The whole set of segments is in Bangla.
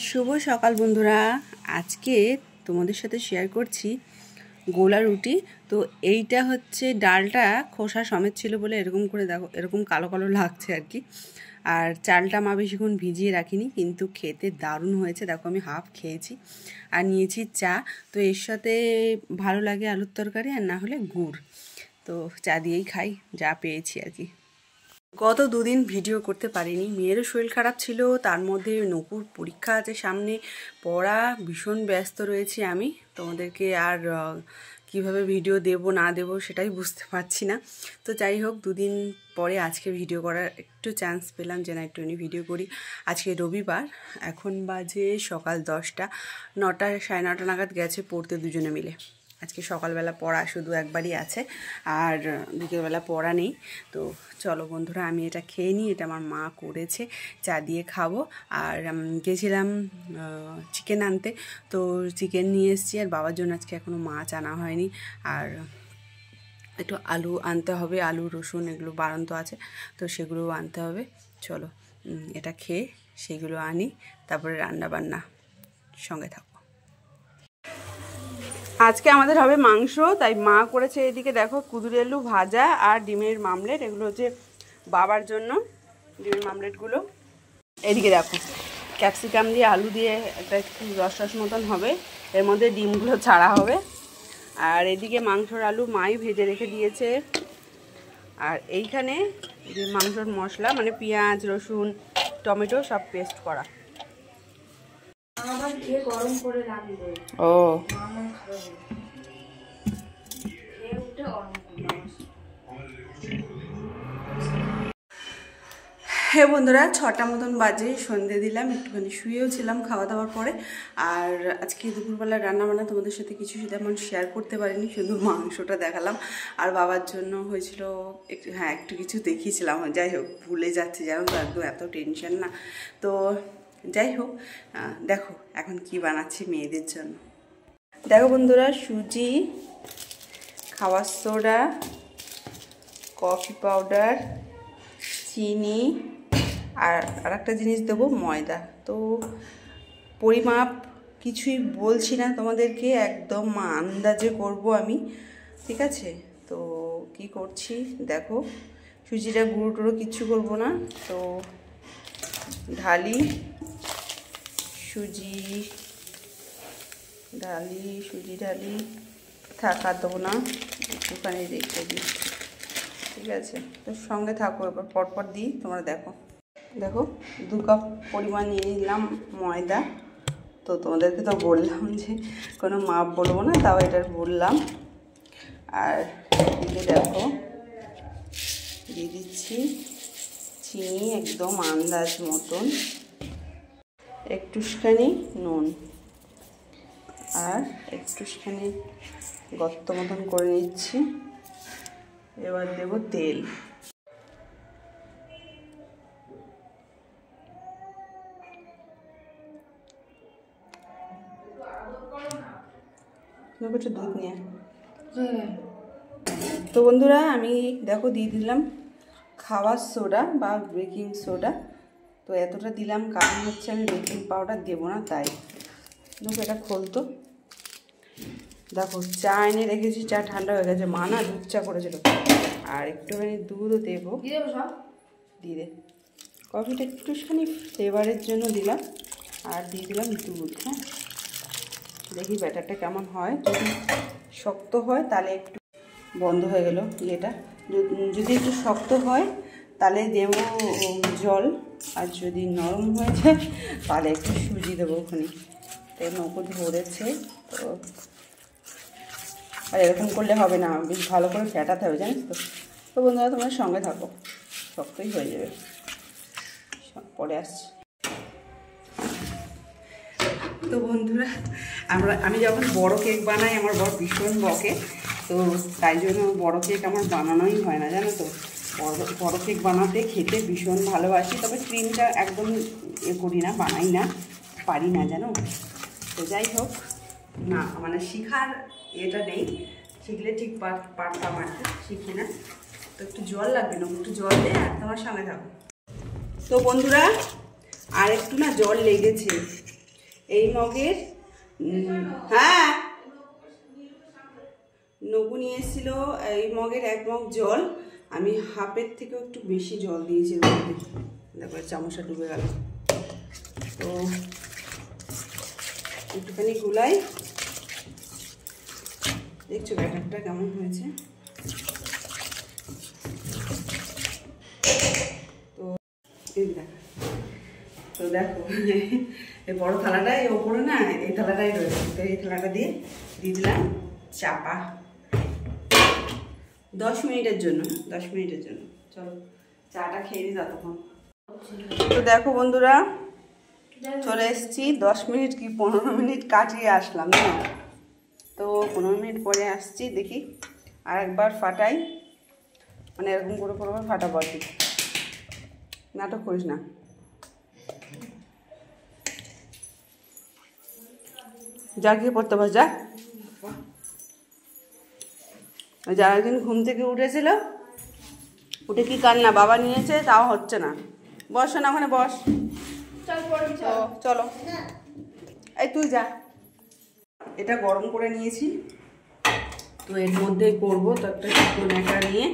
শুভ সকাল বন্ধুরা। আজকে তোমাদের সাথে শেয়ার করছি গোলা রুটি। তো এইটা হচ্ছে ডালটা খোসা সমেত ছিল বলে এরকম করে দেখো, এরকম কালো কালো লাগছে আর কি। আর চালটা মা বেশিক্ষণ ভিজিয়ে রাখিনি, কিন্তু খেতে দারুণ হয়েছে। দেখো আমি হাফ খেয়েছি আর নিয়েছি চা। তো এর সাথে ভালো লাগে আলুর তরকারি, আর না হলে গুড়। তো চা দিয়েই খাই যা পেয়েছি আর কি। গত দুদিন ভিডিও করতে পারিনি, মেয়েরও শরীর খারাপ ছিল, তার মধ্যে নকুর পরীক্ষা আছে সামনে, পড়া, ভীষণ ব্যস্ত রয়েছি আমি। তোমাদেরকে আর কিভাবে ভিডিও দেব না দেব সেটাই বুঝতে পারছি না। তো যাই হোক, দুদিন পরে আজকে ভিডিও করার একটু চান্স পেলাম যে না একটুখানি ভিডিও করি। আজকে রবিবার, এখন বাজে সকাল 10টা, 9টা 9:30 নাগাদ গেছে পড়তে দুজনে মিলে। আজকে সকালবেলা পড়া শুধু একবারই আছে, আর বিকেলবেলা পড়া নেই। তো চলো বন্ধুরা, আমি এটা খেয়ে নিই। এটা আমার মা করেছে, চা দিয়ে খাবো। আর গেছিলাম চিকেন আনতে, তো চিকেন নিয়ে এসেছি। আর বাবার জন্য আজকে এখনও মাছ আনা হয়নি। আর একটু আলু আনতে হবে, আলু রসুন এগুলো বাড়ন্ত আছে, তো সেগুলোও আনতে হবে। চলো এটা খেয়ে সেগুলো আনি, তারপরে রান্না বান্না সঙ্গে থাকো। আজকে আমাদের হবে মাংস, তাই মা করেছে এদিকে দেখো কুঁদরি আলু ভাজা আর ডিমের মামলেট। এগুলো হচ্ছে বাবার জন্য ডিমের মামলেটগুলো। এদিকে দেখো ক্যাপসিকাম দিয়ে আলু দিয়ে একটা একটু রস রস মতন হবে, এর মধ্যে ডিমগুলো ছাড়া হবে। আর এদিকে মাংসর আলু মাই ভেজে রেখে দিয়েছে। আর এইখানে যে মাংসর মশলা, মানে পেঁয়াজ রসুন টমেটো সব পেস্ট করা। গরম করে রাখবে। ও হ্যাঁ বন্ধুরা, 6টা মতন বাজে, সন্ধে দিলাম, একটুখানি শুয়েও ছিলাম খাওয়া দাওয়ার পরে। আর আজকে দুপুরবেলার রান্নাবান্না তোমাদের সাথে কিছু তেমন শেয়ার করতে পারিনি, শুধু মাংসটা দেখালাম। আর বাবার জন্য হয়েছিল একটু কিছু দেখিয়েছিলাম। যাই হোক, ভুলে যাচ্ছে জানো তো, একদম এত টেনশন না। তো যাই হোক, দেখো এখন কি বানাচ্ছি মেয়েদের জন্য। দেখো বন্ধুরা, সুজি, খাওয়ার সোডা, কফি পাউডার, চিনি, আর একটা জিনিস দেবো ময়দা। তো পরিমাপ কিছুই বলছি না তোমাদেরকে, একদম আন্দাজে করব আমি, ঠিক আছে? তো কি করছি দেখো, সুজিটা গুঁড়ো টুড়ো কিচ্ছু করবো না। তো সুজি ঢালি থাক, আর দেবো না, একটুখানি রেখে দিই, ঠিক আছে? তো সঙ্গে থাকো, এবার পরপর দিই, তোমরা দেখো। দেখো 2 কাপ পরিমাণ নিয়ে নিলাম ময়দা। তো তোমাদেরকে তো বললাম যে কোনো মাপ বলবো না, তাও এটার বললাম। আর এদিকে দেখো দিয়ে দিচ্ছি চিনি, একদম আন্দাজ মতন, একটুখানি নুন, আর একটুখানি গর্ত মতন করে নিচ্ছি। এবার দেবো তেল। একটু দুধ নিয়ে। তো বন্ধুরা, আমি দেখো দিয়ে দিলাম খাওয়ার সোডা বা বেকিং সোডা। তো এতটা দিলাম কারণ হচ্ছে আমি বেকিং পাউডার দেবো না, তাই। দেখো এটা খোলতো। দেখো চা এনে রেখেছি, চা ঠান্ডা হয়ে গেছে, মা না দুধ চা করেছিল। আর একটুখানি দুধও দেবো, দিয়ে দে। কফিটা একটুখানি ফ্লেভারের জন্য দিলাম, আর দিয়ে দিলাম দুধ। হ্যাঁ, দেখি ব্যাটারটা কেমন হয়। যদি শক্ত হয় তাহলে একটু বন্ধ হয়ে গেল ইয়েটা। যদি একটু শক্ত হয় তাহলে দেবো জল, আর যদি নরম হয়ে যায় তাহলে একটু সুজি দেবো ওখানে। তো নৌকো ধরেছে, তো আর এরকম করলে হবে না, বেশ ভালো করে ফেটাতে হবে, জানিস তো। তো বন্ধুরা তোমরা সঙ্গে থাকো, শক্তই হয়ে যাবে। পরে আসছি। তো বন্ধুরা, আমি যখন বড় কেক বানাই, আমার বড় ভীষণ বকে, তো তাই জন্য বড় কেক আমার বানানোই হয় না, জানো তো। বড় কেক বানাতে খেতে ভীষণ ভালোবাসি, তবে ক্রিমটা একদম করি না, বানাই না, পারি না জানো। তো যাই হোক, না মানে শিখার এটা নেই, শিখলে ঠিক পারতাম আর কি, শিখি না। তো একটু জল লাগবে না, একটু জল দিয়ে আর তোমার সঙ্গে থাকো। তো বন্ধুরা, আর একটু না জল লেগেছে, এই মগের হ্যাঁ নবু নিয়ে এসেছিল এই মগের 1 মগ জল, আমি হাফের থেকেও একটু বেশি জল দিয়েছি এর মধ্যে। দেখো চামচটা ডুবে গেল। তো একটুখানি গুলাই, দেখছো ব্যাটারটা কেমন হয়েছে। তো তো দেখো এই বড় থালাটাই ওপরে না, এই থালাটাই রয়েছে, তো এই থালাটা দিয়ে দিলাম চাপা 10 মিনিটের জন্য। 10 মিনিটের জন্য চলো চাটা খেয়ে দিই ততক্ষণ। তো দেখো বন্ধুরা চলে এসেছি, 10 মিনিট কি 15 মিনিট কাটিয়ে আসলাম না, তো 15 মিনিট পরে আসছি। দেখি আর একবার ফাটাই, মানে এরকম করে করবো, ফাটাবো আর কি, নাটক করিস না। যা গিয়ে পড়তে বস যা। যারা একদিন ঘুম থেকে উঠেছিল, উঠে কি কান্না, বাবা নিয়েছে তাও হচ্ছে না। বস না ওখানে বস, চলো এই তুই যা। এটা গরম করে নিয়েছি, তো এর মধ্যে করবো, তো একটা শুকনো ন্যাকড়া নিয়ে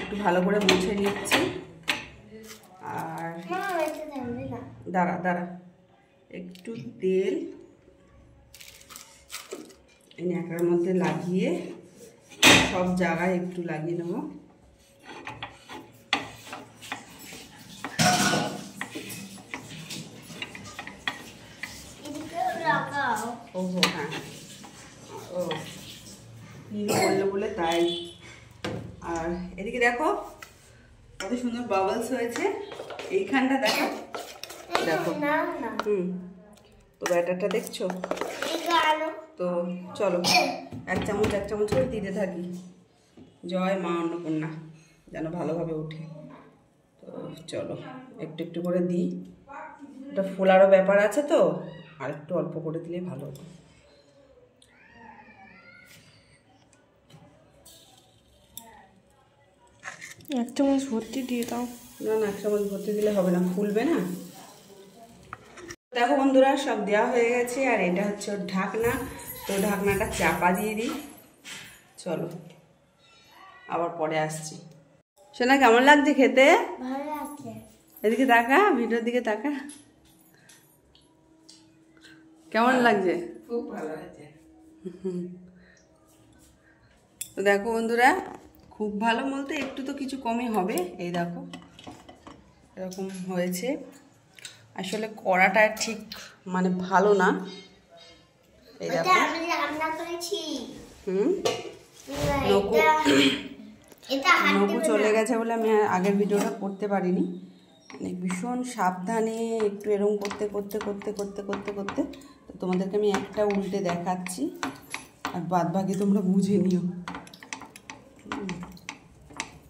একটু ভালো করে মুছে নিচ্ছি। আর দাঁড়া দাঁড়া, একটু তেল এই ন্যাকড়ার মধ্যে লাগিয়ে সব জায়গায় একটু লাগিয়ে নেবো। ওহো হ্যাঁ, ও নীল বললো বলে তাই। আর এদিকে দেখো কত সুন্দর বাবলস হয়েছে, এইখানটা দেখো দেখো। তো ব্যাটারটা দেখছো, তো চলো 1 চামচ 1 চামচ করে দিতে থাকি। জয় মা অন্নপূর্ণা যেন ভালোভাবে ওঠে। তো চলো একটু একটু করে দিই, এটা ফোলারও ব্যাপার আছে, তো আর একটু অল্প করে দিলেই ভালো হতো। এক চামচ ভর্তি দিয়ে দাও। না না 1 চামচ ভর্তি দিলে হবে না, ফুলবে না। দেখো বন্ধুরা সব দেওয়া হয়ে গেছে, আর এটা হচ্ছে ওর ঢাকনা, তো ঢাকনাটা চাপা দিয়ে দিই। চলো আবার পরে আসছি। শোনা কেমন লাগছে খেতে? ভালো লাগছে। এদিকে তাকা, ভিডিওর দিকে তাকা, কেমন লাগছে? খুব ভালো লাগছে। তো দেখো বন্ধুরা, খুব ভালো বলতে একটু তো কিছু কমই হবে। এই দেখো এরকম হয়েছে, আসলে কড়াটা ঠিক মানে ভালো না। এই দেখো আমি রান্না করেছি। নকু চলে গেছে বলে আমি আগের ভিডিওটা করতে পারিনি। মানে ভীষণ সাবধানে একটু এরকম করতে করতে করতে করতে করতে করতে তো তোমাদেরকে আমি একটা উল্টে দেখাচ্ছি, আর বাদ বাকি তোমরা বুঝে নিও।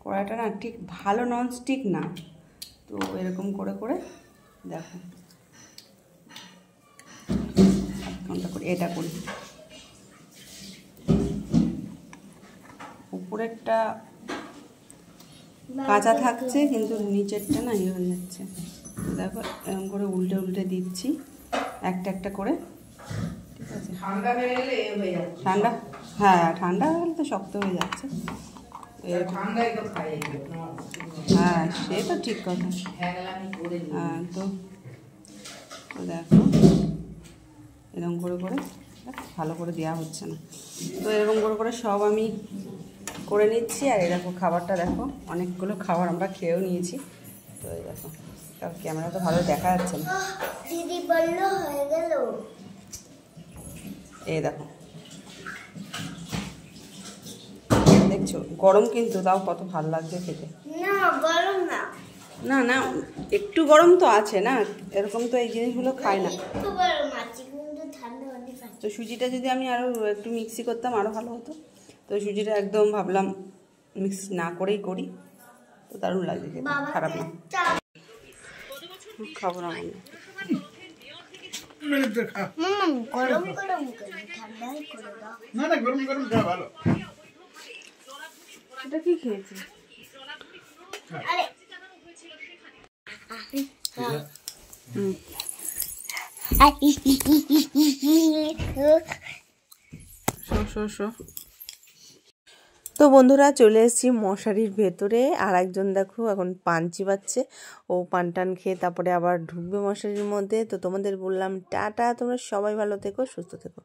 কড়াইটা না ঠিক ভালো ননস্টিক না, তো এরকম করে করে দেখো কোনটা করি, এটা করি। উপরেরটা কাঁচা থাকছে কিন্তু নিচেরটা না ইয়ে হয়ে যাচ্ছে। দেখো এরকম করে উল্টে উল্টে দিচ্ছি একটা একটা করে, ঠিক আছে। ঠান্ডা হয়ে গেলে হয়ে যাচ্ছে, ঠান্ডা হ্যাঁ ঠান্ডা হয়ে গেলে তো শক্ত হয়ে যাচ্ছে। হ্যাঁ সে তো ঠিক কথা। হ্যাঁ তো দেখো এরকম করে করে ভালো করে দেওয়া হচ্ছে না, তো এরকম করে করে সব আমি করে নিচ্ছি। আর এই দেখো খাবারটা দেখো, অনেকগুলো খাবার আমরা খেয়েও নিয়েছি। তো এই দেখো, তার ক্যামেরা তো ভালো দেখা যাচ্ছে না, দিদি বললো হয়ে গেল। এই দেখো দেখছো গরম, কিন্তু তাও কত ভালো লাগছে খেতে। না গরম না, না না একটু গরম তো আছে না, এরকম তো এই জিনিসগুলো খায় না। একটু গরম আছে কিন্তু ঠান্ডা অনেক আছে। তো সুজিটা যদি আমি আরও একটু মিক্সি করতাম আরও ভালো হতো, তো সুজিটা একদম ভাবলাম মিক্স না করেই করি, তো দারুণ লাগছে খেতে, খারাপ না। খাবো না আমি, গরম গরম করে ঠান্ডাই করে দাও। না না গরম গরম খাওয়া ভালো। এটা কি খেয়েছি? আরে তো বন্ধুরা চলে এসেছি মশারির ভেতরে, আর একজন দেখো এখন পান চিবাচ্ছে, ও পান টান খেয়ে তারপরে আবার ঢুকবে মশারির মধ্যে। তো তোমাদের বললাম টাটা, তোমরা সবাই ভালো থেকো, সুস্থ থেকো।